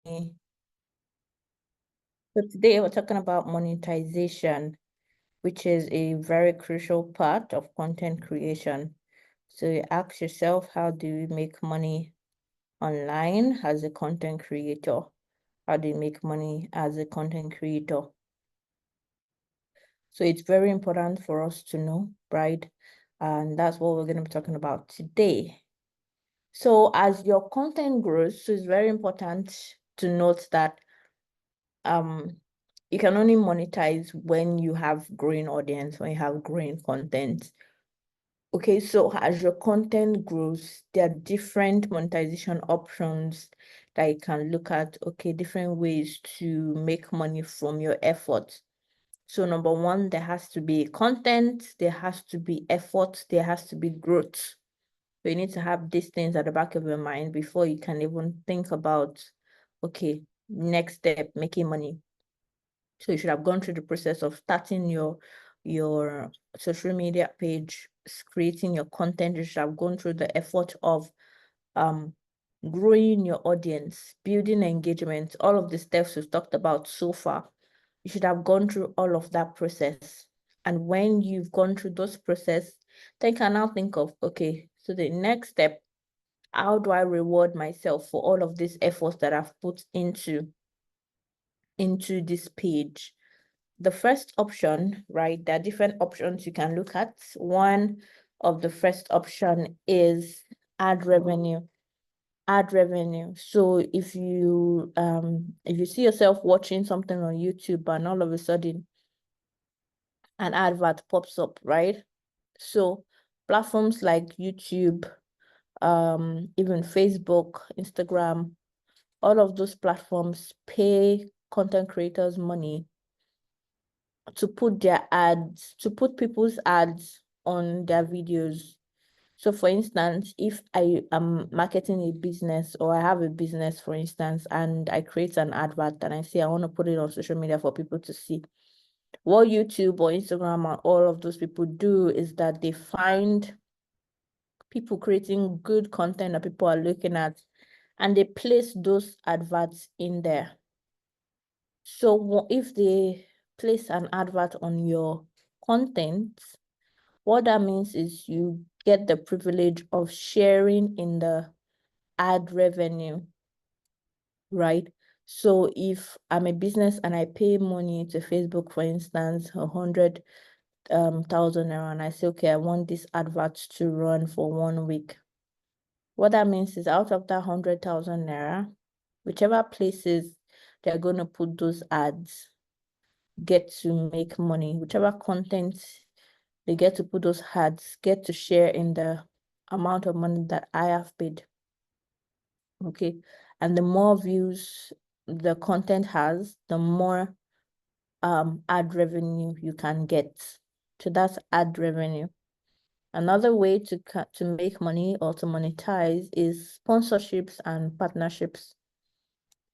So today we're talking about monetization, which is a very crucial part of content creation. So you ask yourself, how do you make money online as a content creator? How do you make money as a content creator? So it's very important for us to know, right? And that's what we're going to be talking about today. So as your content grows, so it's very important to note that you can only monetize when you have growing audience, when you have growing content. Okay, so as your content grows, there are different monetization options that you can look at. Okay, different ways to make money from your efforts. So number one, there has to be content, there has to be effort, there has to be growth. So you need to have these things at the back of your mind before you can even think about, okay, next step, making money. So you should have gone through the process of starting your social media page, creating your content. You should have gone through the effort of growing your audience, building engagement, all of the steps we've talked about so far. You should have gone through all of that process. And when you've gone through those process, then you can now think of, okay, so the next step, how do I reward myself for all of these efforts that I've put into this page? The first option, right? There are different options you can look at. One of the first option is ad revenue. Ad revenue. So if you see yourself watching something on YouTube and all of a sudden an advert pops up, right? So platforms like YouTube, even Facebook, Instagram, all of those platforms pay content creators money to put their ads, to put people's ads on their videos. So for instance, if I am marketing a business or I have a business, for instance, and I create an advert and I say I want to put it on social media for people to see, what YouTube or Instagram and all of those people do is that they find people creating good content that people are looking at and they place those adverts in there. So if they place an advert on your content, what that means is you get the privilege of sharing in the ad revenue, right? So if I'm a business and I pay money to Facebook, for instance, 100,000 naira, and I say, okay, I want this advert to run for 1 week. What that means is out of that 100,000 naira, whichever places they're going to put those ads get to make money, whichever content they get to put those ads, get to share in the amount of money that I have paid. Okay. And the more views the content has, the more ad revenue you can get. So that's ad revenue. Another way to make money or to monetize is sponsorships and partnerships.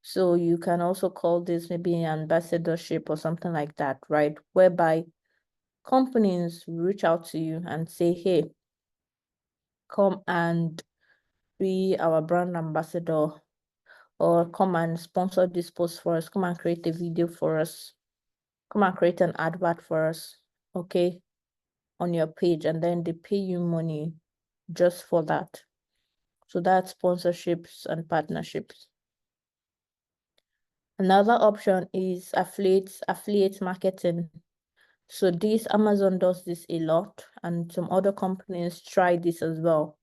So you can also call this maybe ambassadorship or something like that, right? Whereby companies reach out to you and say, hey, come and be our brand ambassador, or come and sponsor this post for us, come and create a video for us, come and create an advert for us, okay, on your page, and then they pay you money just for that. So that's sponsorships and partnerships. Another option is affiliate marketing. So this, Amazon does this a lot, and some other companies try this as well,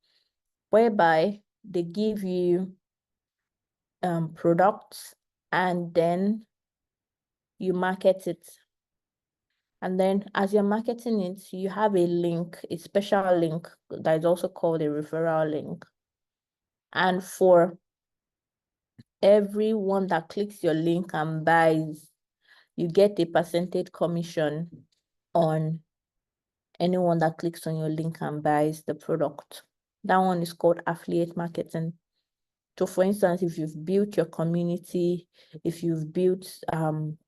whereby they give you products and then you market it. And then as you're marketing it, you have a link, a special link that is also called a referral link. And for everyone that clicks your link and buys, you get a percentage commission on anyone that clicks on your link and buys the product. That one is called affiliate marketing. So for instance, if you've built your community, if you've built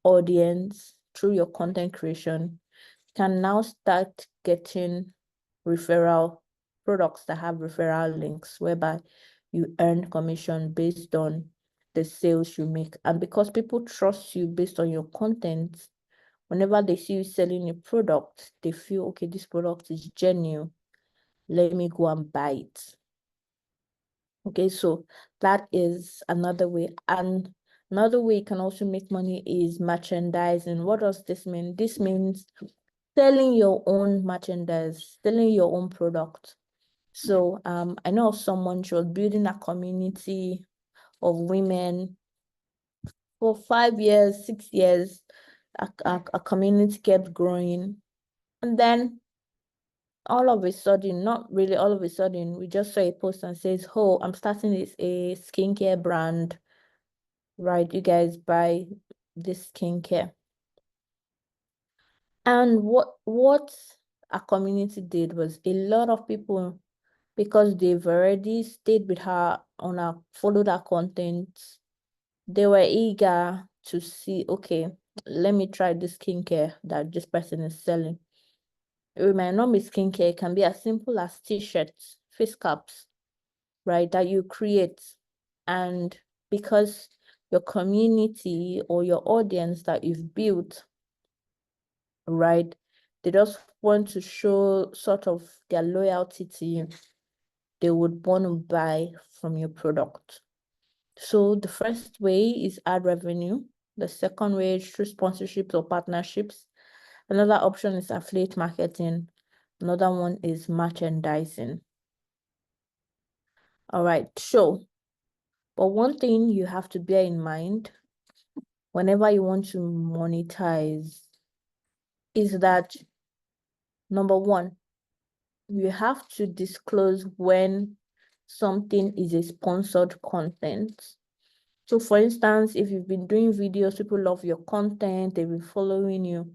audience through your content creation, you can now start getting referral products that have referral links, whereby you earn commission based on the sales you make. And because people trust you based on your content, whenever they see you selling a product, they feel, okay, this product is genuine. Let me go and buy it. Okay, so that is another way. And another way you can also make money is merchandising. What does this mean? This means selling your own merchandise, selling your own product. So I know of someone, she was building a community of women for 5 years, 6 years. A community kept growing. And then all of a sudden, not really all of a sudden, we just saw a post and says, oh, I'm starting this a skincare brand, right? You guys buy this skincare. And what a community did was a lot of people, because they've already stayed with her on her, followed her content, they were eager to see, okay, let me try this skincare that this person is selling. It might not be skincare, it can be as simple as t-shirts, face caps, right, that you create. And because your community or your audience that you've built, right, they just want to show sort of their loyalty to you, they would want to buy from your product. So the first way is ad revenue. The second way is through sponsorships or partnerships. Another option is affiliate marketing. Another one is merchandising. All right, so, but one thing you have to bear in mind whenever you want to monetize is that, number one, you have to disclose when something is a sponsored content. So for instance, if you've been doing videos, people love your content, they've been following you.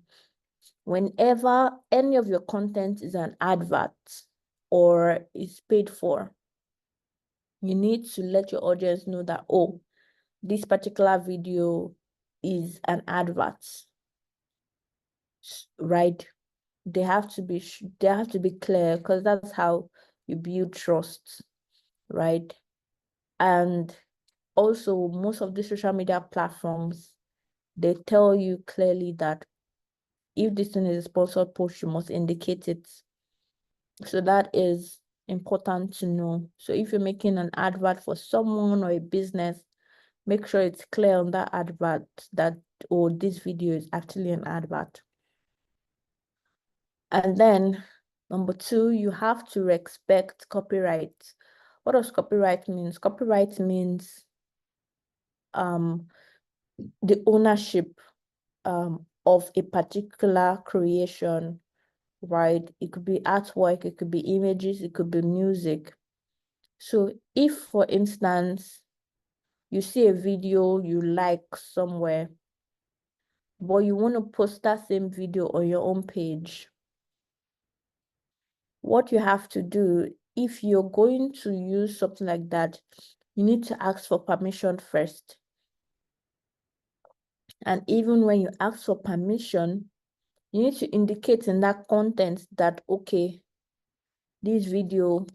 Whenever any of your content is an advert or is paid for, you need to let your audience know that, oh, this particular video is an advert, right? They have to be clear, because that's how you build trust, right? And also, most of the social media platforms, they tell you clearly that if this thing is a sponsored post, you must indicate it. So that is important to know. So if you're making an advert for someone or a business, make sure it's clear on that advert that, oh, this video is actually an advert. And then number two, you have to respect copyright. What does copyright mean? Copyright means the ownership of a particular creation, right? It could be artwork, it could be images, it could be music. So if, for instance, you see a video you like somewhere, but you want to post that same video on your own page, what you have to do, if you're going to use something like that, you need to ask for permission first. And even when you ask for permission, you need to indicate in that content that, okay, this video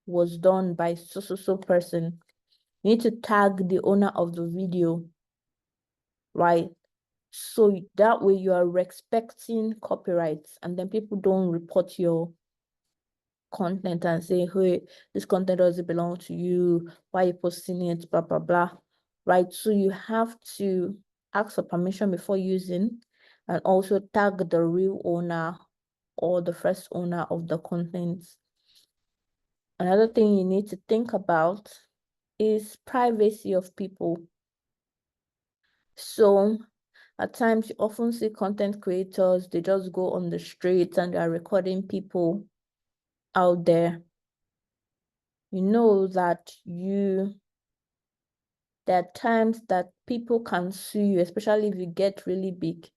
was done by so person. You need to tag the owner of the video, right? So that way you are respecting copyrights, and then people don't report your content and say, hey, this content doesn't belong to you, why are you posting it, blah, blah, blah, right? So you have to ask for permission before using, and also tag the real owner or the first owner of the content. Another thing you need to think about is privacy of people. So at times you often see content creators, they just go on the streets and they are recording people out there. You know that there are times that people can sue you, especially if you get really big.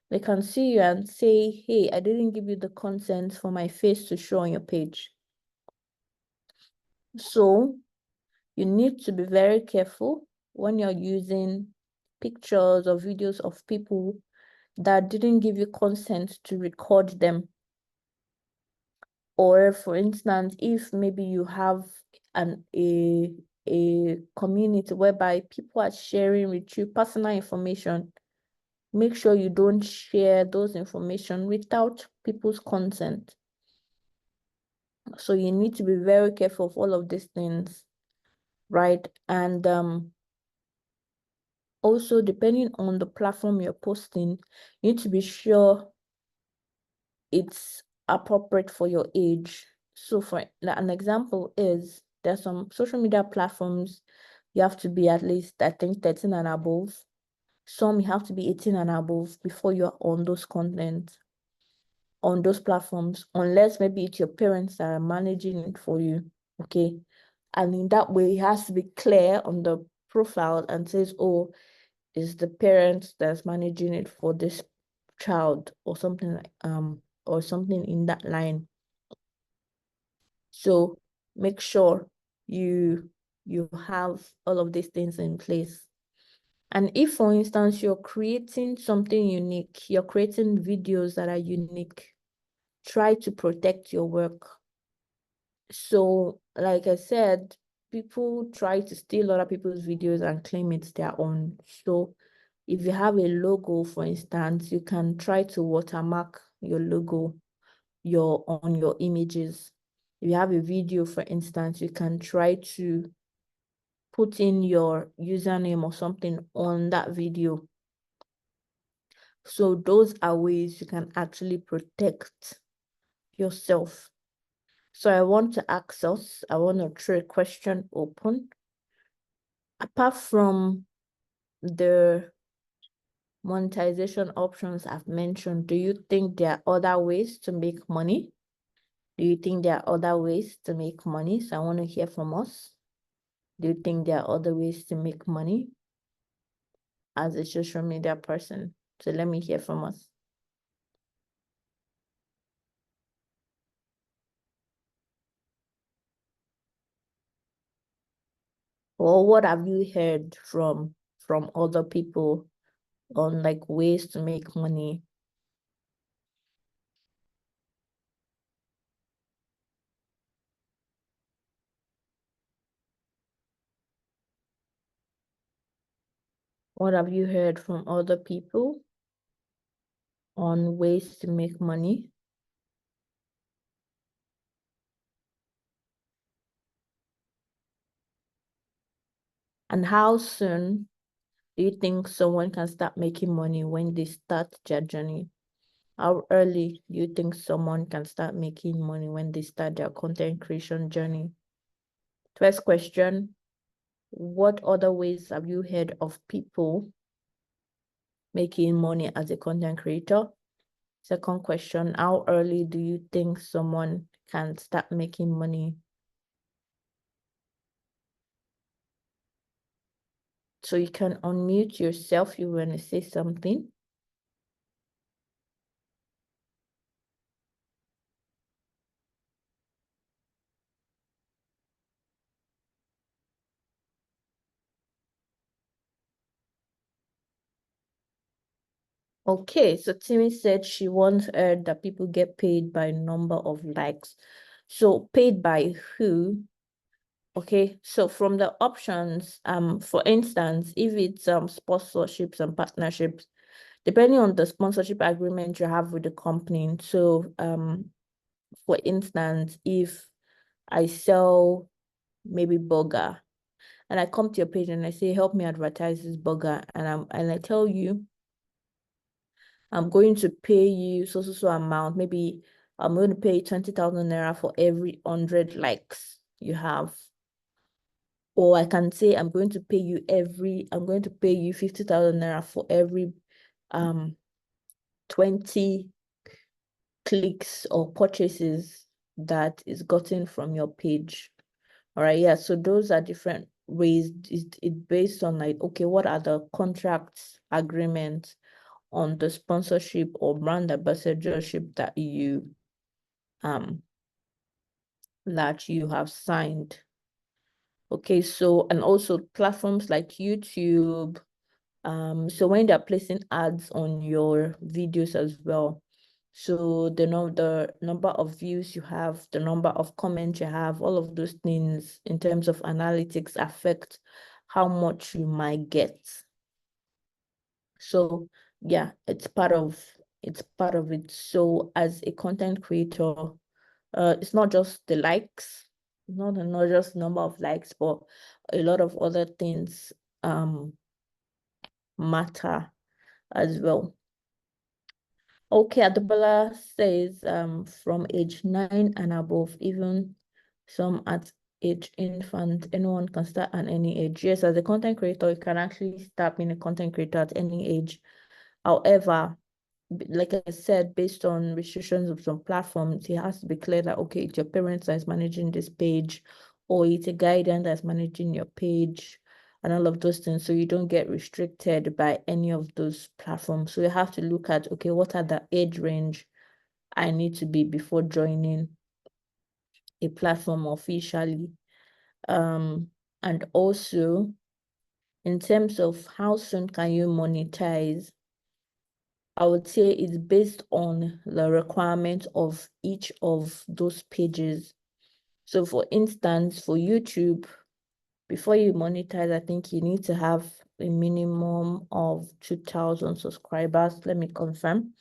They can sue you and say, hey, I didn't give you the consent for my face to show on your page. So you need to be very careful when you're using pictures or videos of people that didn't give you consent to record them. Or for instance, if maybe you have a a community whereby people are sharing with you personal information, make sure you don't share those information without people's consent. So you need to be very careful of all of these things, right? And also, depending on the platform you're posting, you need to be sure it's appropriate for your age. So for an example is, there's some social media platforms you have to be at least, I think, 13 and above. Some you have to be 18 and above before you're on those content, on those platforms, unless maybe it's your parents that are managing it for you, okay? And in that way, it has to be clear on the profile and says, oh, it's the parent that's managing it for this child, or something like or something in that line. So make sure you have all of these things in place. And if, for instance, you're creating something unique, you're creating videos that are unique, try to protect your work. So, like I said, people try to steal other people's videos and claim it's their own. So if you have a logo, for instance, you can try to watermark your logo on your images. If you have a video, for instance, you can try to put in your username or something on that video. So those are ways you can actually protect yourself. So I want to ask us, I want to throw a question open. Apart from the monetization options I've mentioned, do you think there are other ways to make money? Do you think there are other ways to make money? So I want to hear from us. Do you think there are other ways to make money as a social media person? So let me hear from us. Or what have you heard from other people on like ways to make money? What have you heard from other people on ways to make money? And how soon do you think someone can start making money when they start their journey? How early do you think someone can start making money when they start their content creation journey? First question, what other ways have you heard of people making money as a content creator? Second question, how early do you think someone can start making money? So you can unmute yourself if you want to say something. Okay, so Timmy said she once heard that people get paid by number of likes. So paid by who? Okay, so from the options, for instance, if it's sponsorships and partnerships, depending on the sponsorship agreement you have with the company. So for instance, if I sell maybe burger and I come to your page and I say, help me advertise this burger, and I tell you I'm going to pay you so amount, maybe I'm going to pay 20,000 naira for every 100 likes you have. Or I can say I'm going to pay you 50,000 naira for every 20 clicks or purchases that is gotten from your page. All right, yeah. So those are different ways. It based on like, okay, what are the contracts, agreements on the sponsorship or brand ambassadorship that you have signed. Okay, so and also platforms like YouTube. So when they're placing ads on your videos as well, So the number of views you have, the number of comments you have, all of those things in terms of analytics affect how much you might get. So yeah, it's part of it. So as a content creator, it's not just the likes, not just number of likes, but a lot of other things matter as well. Okay, Adebola says from age 9 and above, even some at age infant, anyone can start at any age. Yes, as a content creator, you can actually start being a content creator at any age. However, like I said, based on restrictions of some platforms, it has to be clear that, okay, it's your parents that is managing this page, or it's a guidance that's managing your page, and all of those things. So you don't get restricted by any of those platforms. So you have to look at, okay, what are the age range I need to be before joining a platform officially. And also, in terms of how soon can you monetize, I would say it's based on the requirement of each of those pages. So for instance, for YouTube, before you monetize, I think you need to have a minimum of 2,000 subscribers. Let me confirm.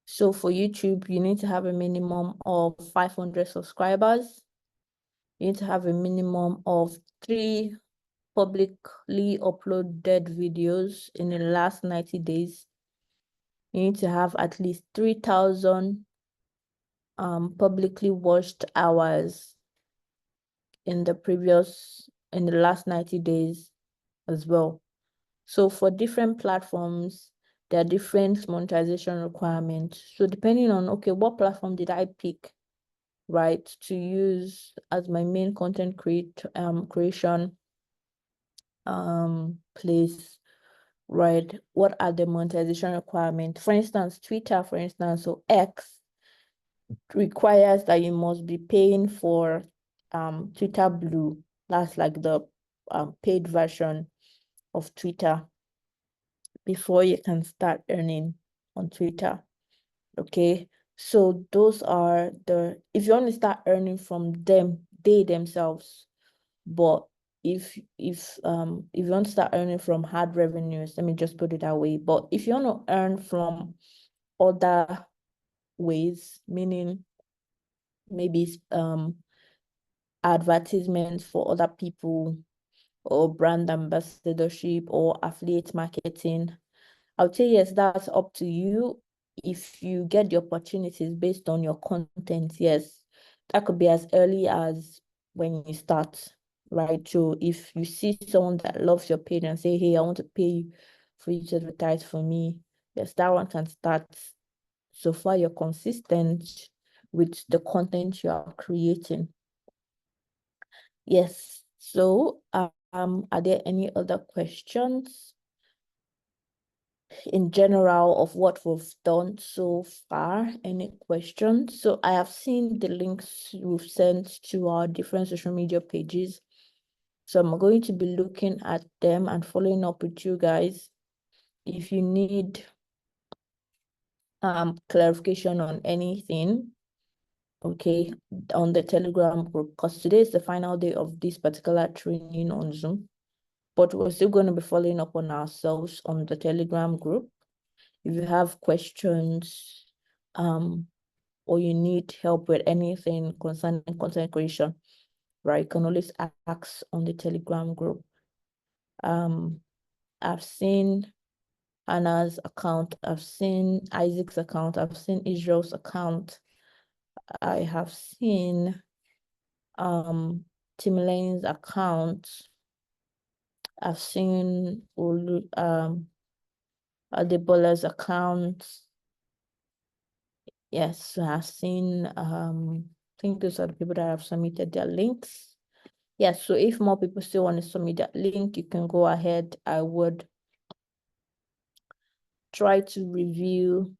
So for YouTube, you need to have a minimum of 500 subscribers. You need to have a minimum of 3 publicly uploaded videos in the last 90 days. You need to have at least 3,000 publicly watched hours in the last 90 days as well. So for different platforms, there are different monetization requirements. So depending on, okay, what platform did I pick, right, to use as my main content creation place, right? What are the monetization requirements? For instance, Twitter, for instance, so X requires that you must be paying for Twitter Blue. That's like the paid version of Twitter before you can start earning on Twitter. Okay, so those are if you want to start earning from them, they themselves. But if you want to start earning from hard revenues, let me just put it that way. But if you want to earn from other ways, meaning maybe advertisements for other people, or brand ambassadorship, or affiliate marketing, I would say yes, that's up to you. If you get the opportunities based on your content, yes, that could be as early as when you start, right? So if you see someone that loves your page and say, hey, I want to pay you for you to advertise for me, yes, that one can start. So far you're consistent with the content you are creating. Yes. So are there any other questions in general of what we've done so far? Any questions? So I have seen the links we've sent to our different social media pages. So I'm going to be looking at them and following up with you guys. If you need clarification on anything, okay, on the Telegram group, because today is the final day of this particular training on Zoom. But we're still going to be following up on ourselves on the Telegram group. If you have questions, or you need help with anything concerning content creation, right, you can always ask on the Telegram group. I've seen Anna's account, I've seen Isaac's account, I've seen Israel's account, I have seen Tim Lane's account, I've seen Adebola's account. Yes, I've seen I think those are the people that have submitted their links. Yes, so if more people still want to submit that link, you can go ahead. I would try to review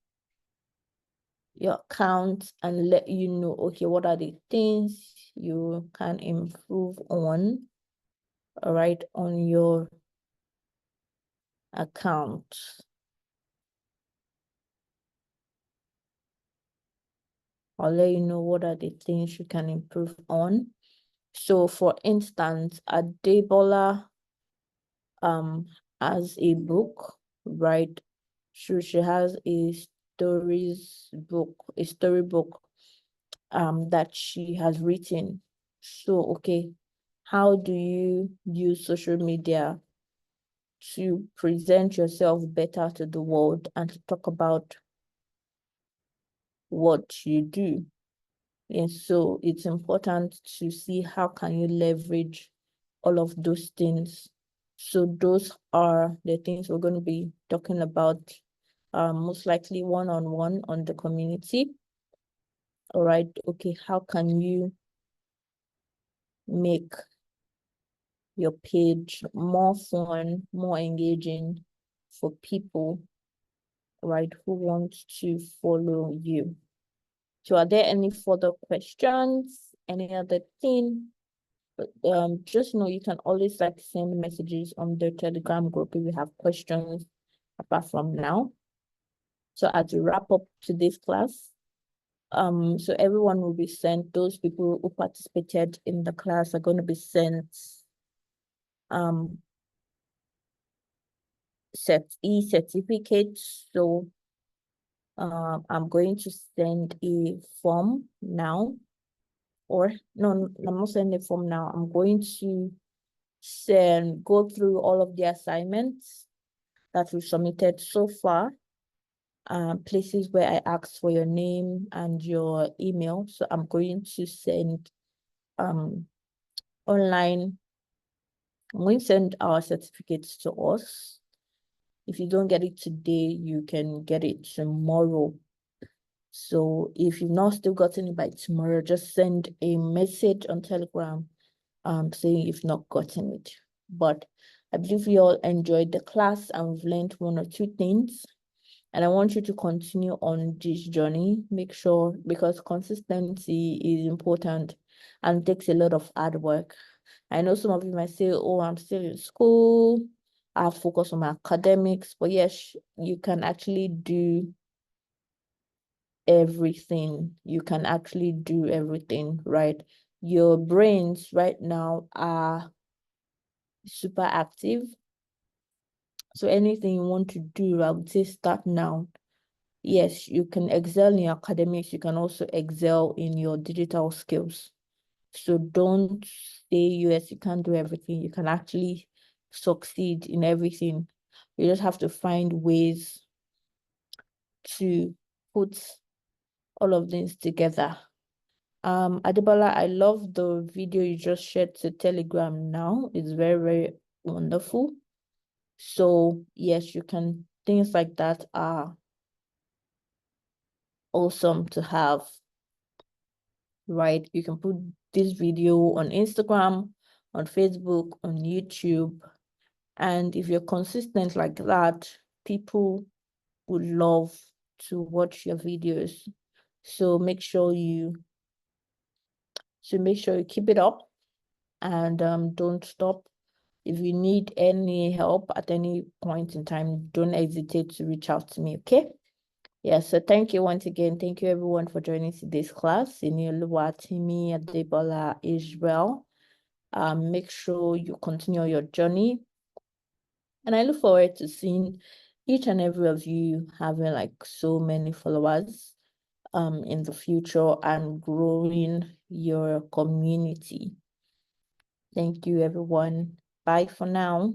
your account and let you know, okay, what are the things you can improve on, all right, on your account. I'll let you know what are the things you can improve on. So for instance, Adebola has a book, right? So she has a storybook that she has written. So okay, how do you use social media to present yourself better to the world and to talk about what you do? And so it's important to see how can you leverage all of those things. So those are the things we're going to be talking about, most likely one-on-one on the community. All right, okay, how can you make your page more fun, more engaging for people, right, who want to follow you? So are there any further questions? Any other thing? Just know you can always like send messages on the Telegram group if you have questions apart from now. So as we wrap up today's class, so everyone will be sent, those people who participated in the class are going to be sent e-certificates. So I'm going to send a form now, or no, I'm not sending a form now. I'm going to go through all of the assignments that we've submitted so far, places where I asked for your name and your email. So I'm going to send online. I'm going to send our certificates to us. If you don't get it today, you can get it tomorrow. So if you've not still gotten it by tomorrow, just send a message on Telegram saying you've not gotten it. But I believe we all enjoyed the class and we've learned one or two things. And I want you to continue on this journey. Make sure, because consistency is important and takes a lot of hard work. I know some of you might say, oh, I'm still in school, I focus on my academics. But yes, you can actually do everything. You can actually do everything, right? Your brains right now are super active. So anything you want to do, I would say start now. Yes, you can excel in your academics. You can also excel in your digital skills. So don't say, yes, you can't do everything. You can actually succeed in everything. You just have to find ways to put all of these together. Adebola, I love the video you just shared to Telegram now. It's very, very wonderful. So yes, you can, things like that are awesome to have, right? You can put this video on Instagram, on Facebook, on YouTube. And if you're consistent like that, people would love to watch your videos. So make sure you keep it up and don't stop. If you need any help at any point in time, don't hesitate to reach out to me, okay? Yeah, so thank you once again. Thank you everyone for joining today's class. Oluwadamilora, Adebola, Israel. Make sure you continue your journey. And I look forward to seeing each and every of you having like so many followers in the future and growing your community. Thank you, everyone. Bye for now.